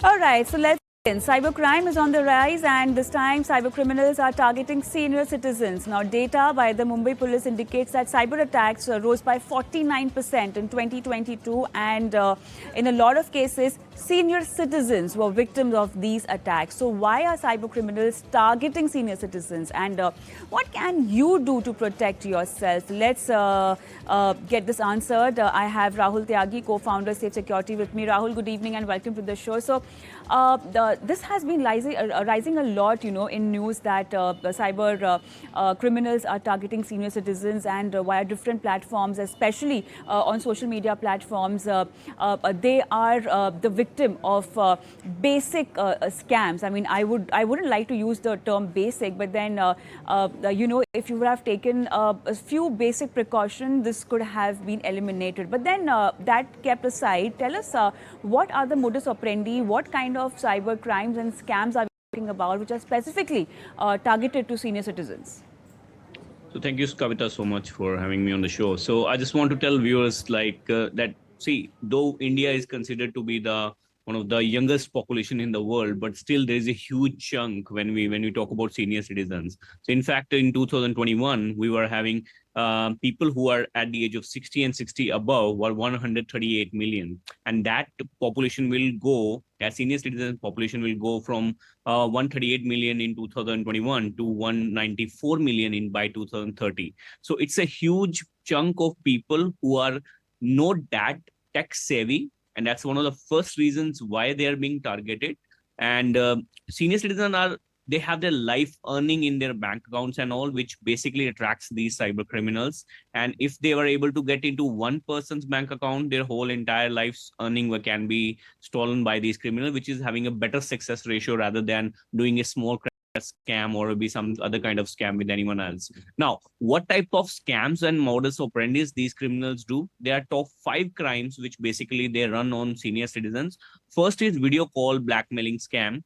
All right, so let's begin. Cybercrime is on the rise, and this time cybercriminals are targeting senior citizens. Now, data by the Mumbai Police indicates that cyber attacks rose by 49% in 2022, and in a lot of cases, senior citizens were victims of these attacks. So, why are cybercriminals targeting senior citizens, and what can you do to protect yourself? Let's get this answered. I have Rahul Tyagi, co-founder Safe Security, with me. Rahul, good evening and welcome to the show. So, this has been rising a lot, in news that the cyber criminals are targeting senior citizens, and via different platforms, especially on social media platforms. They are the victim of basic scams. I mean, I wouldn't like to use the term basic, but then if you would have taken a few basic precautions, this could have been eliminated. But then that kept aside, tell us what are the modus operandi, what kind of cyber crimes and scams are we talking about, which are specifically targeted to senior citizens? So thank you, Kavita, so much for having me on the show. So I just want to tell viewers that, see, though India is considered to be one of the youngest population in the world, but still there is a huge chunk when we talk about senior citizens. So in fact, in 2021, we were having people who are at the age of 60 and 60 above were 138 million. And that population will go, that senior citizen population will go from 138 million in 2021 to 194 million by 2030. So it's a huge chunk of people who are not that tech savvy. And that's one of the first reasons why they are being targeted. And senior citizens they have their life earning in their bank accounts and all, which basically attracts these cyber criminals. And if they were able to get into one person's bank account, their whole entire life's earning can be stolen by these criminals, which is having a better success ratio rather than doing a small scam or be some other kind of scam with anyone else. Now, what type of scams and modus operandi these criminals do? There are top 5 crimes which basically they run on senior citizens. First is video call blackmailing scam.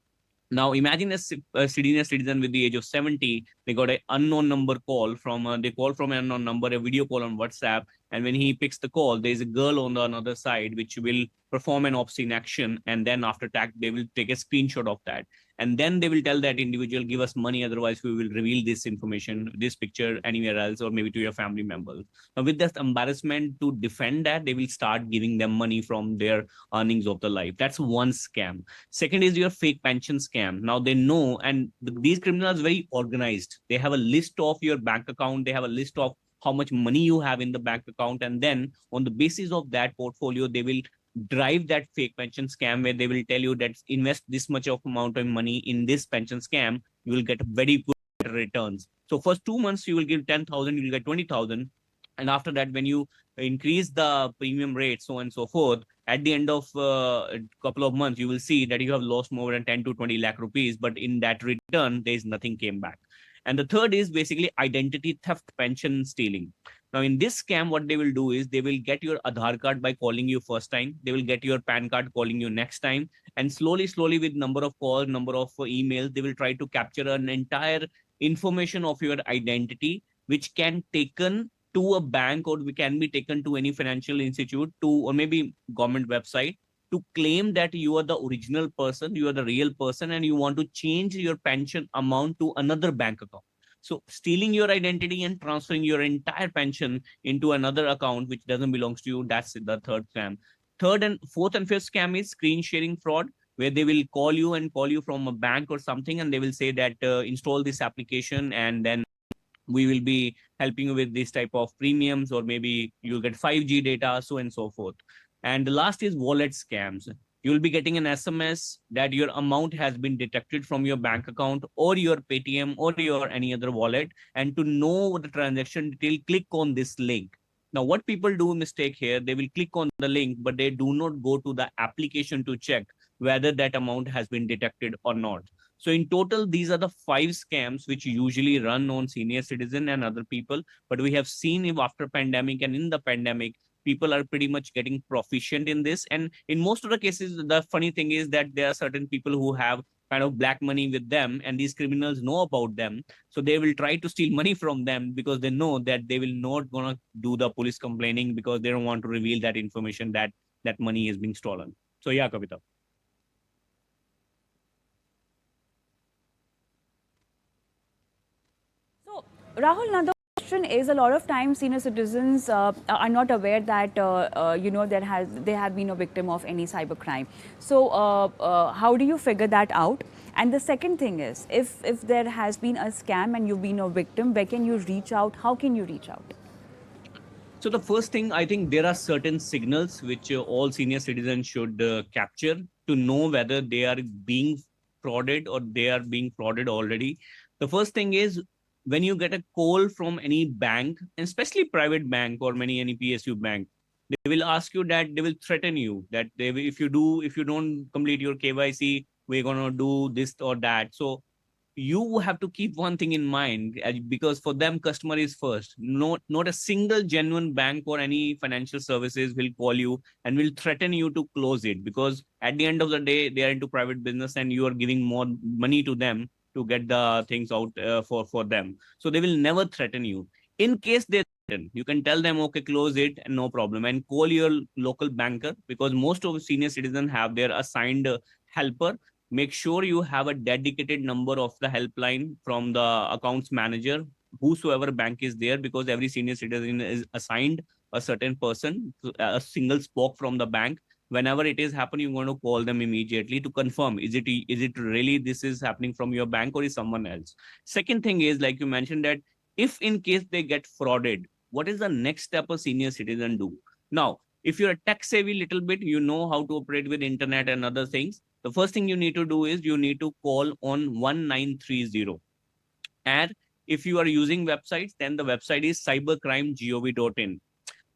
Now, imagine a senior citizen with the age of 70, they got an unknown number call they call from an unknown number, a video call on WhatsApp. And when he picks the call, there's a girl on the another side, which will perform an obscene action. And then after that, they will take a screenshot of that. And then they will tell that individual, give us money, otherwise we will reveal this information, this picture anywhere else, or maybe to your family members. Now, with that embarrassment to defend that, they will start giving them money from their earnings of the life. That's one scam. Second is your fake pension scam. Now they know, and these criminals are very organized. They have a list of your bank account. They have a list of how much money you have in the bank account. And then on the basis of that portfolio, they will drive that fake pension scam where they will tell you that invest this much of amount of money in this pension scam, you will get very good returns. So first 2 months, you will give 10,000, you will get 20,000. And after that, when you increase the premium rate, so on and so forth, at the end of a couple of months, you will see that you have lost more than 10 to 20 lakh rupees, but in that return, there is nothing came back. And the third is basically identity theft, pension stealing. Now, in this scam, what they will do is they will get your Aadhaar card by calling you first time. They will get your PAN card calling you next time. And slowly with number of calls, number of emails, they will try to capture an entire information of your identity, which can taken to a bank or can be taken to any financial institute or maybe government website to claim that you are the original person, you are the real person, and you want to change your pension amount to another bank account. So stealing your identity and transferring your entire pension into another account which doesn't belong to you, that's the third scam. Third and fourth and fifth scam is screen sharing fraud, where they will call you from a bank or something, and they will say that install this application and then we will be helping you with this type of premiums, or maybe you'll get 5G data, so and so forth. And the last is wallet scams. You'll be getting an SMS that your amount has been detected from your bank account or your Paytm or your any other wallet. And to know the transaction detail, click on this link. Now, what people do mistake here, they will click on the link, but they do not go to the application to check whether that amount has been detected or not. So in total, these are the 5 scams which usually run on senior citizen and other people. But we have seen if after pandemic and in the pandemic, people are pretty much getting proficient in this. And in most of the cases, the funny thing is that there are certain people who have kind of black money with them, and these criminals know about them. So they will try to steal money from them because they know that they will not gonna do the police complaining because they don't want to reveal that information that that money is being stolen. So yeah, Kavita. Rahul, now the question is, a lot of times senior citizens are not aware that they have been a victim of any cybercrime. So how do you figure that out? And the second thing is, if there has been a scam and you've been a victim, where can you reach out? How can you reach out? So the first thing, I think there are certain signals which all senior citizens should capture to know whether they are being frauded or they are being frauded already. The first thing is when you get a call from any bank, especially private bank or any PSU bank, they will ask you that they will threaten you that if you don't complete your KYC, we're gonna do this or that. So you have to keep one thing in mind, because for them customer is first. Not a single genuine bank or any financial services will call you and will threaten you to close it, because at the end of the day they are into private business and you are giving more money to them to get the things out for them. So they will never threaten you. In case they threaten, you can tell them, okay, close it and no problem, and call your local banker, because most of senior citizens have their assigned helper. Make sure you have a dedicated number of the helpline from the accounts manager, whosoever bank is there, because every senior citizen is assigned a certain person, a single spoke from the bank. Whenever it is happening, you're going to call them immediately to confirm, is it really this is happening from your bank or is someone else. Second thing is, like you mentioned, that if in case they get frauded, what is the next step a senior citizen do? Now, if you're a tech savvy little bit, you know how to operate with internet and other things, the first thing you need to do is you need to call on 1930. And if you are using websites, then the website is cybercrime.gov.in.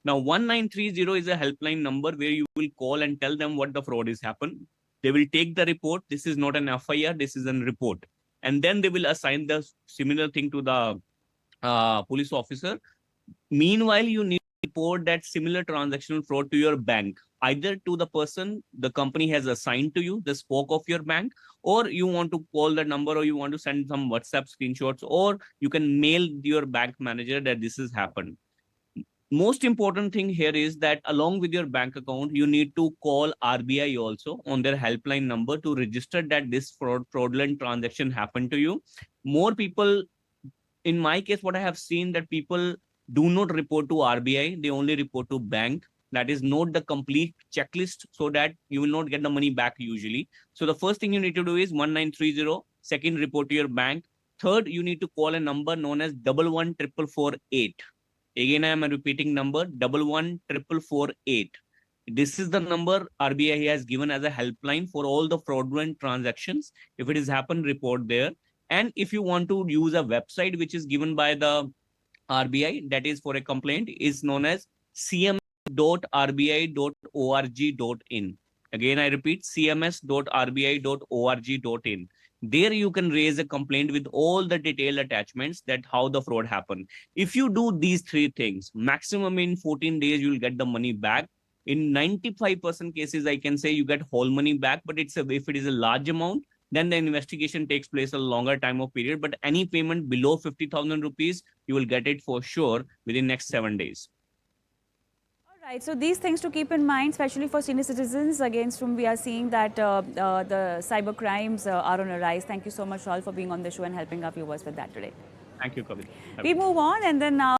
Now, 1930 is a helpline number where you will call and tell them what the fraud is happened. They will take the report. This is not an FIR, this is a report. And then they will assign the similar thing to the police officer. Meanwhile, you need to report that similar transactional fraud to your bank, either to the person the company has assigned to you, the spoke of your bank, or you want to call the number, or you want to send some WhatsApp screenshots, or you can mail your bank manager that this has happened. Most important thing here is that along with your bank account, you need to call RBI also on their helpline number to register that this fraudulent transaction happened to you. More people, in my case, what I have seen, that people do not report to RBI, they only report to bank. That is not the complete checklist, so that you will not get the money back usually. So the first thing you need to do is 1930. Second, report to your bank. Third, you need to call a number known as 114448. Again, I am repeating number 114448. This is the number RBI has given as a helpline for all the fraudulent transactions. If it has happened, report there. And if you want to use a website which is given by the RBI, that is for a complaint, is known as cms.rbi.org.in. Again, I repeat, cms.rbi.org.in. There you can raise a complaint with all the detailed attachments that how the fraud happened. If you do these three things, maximum in 14 days, you'll get the money back. In 95% cases, I can say you get whole money back, but if it is a large amount, then the investigation takes place a longer time of period. But any payment below 50,000 rupees, you will get it for sure within next 7 days. All right, so these things to keep in mind, especially for senior citizens against whom we are seeing that the cyber crimes are on a rise. Thank you so much, Rahul, for being on the show and helping our viewers with that today. Thank you, Kavita. We move on, and then now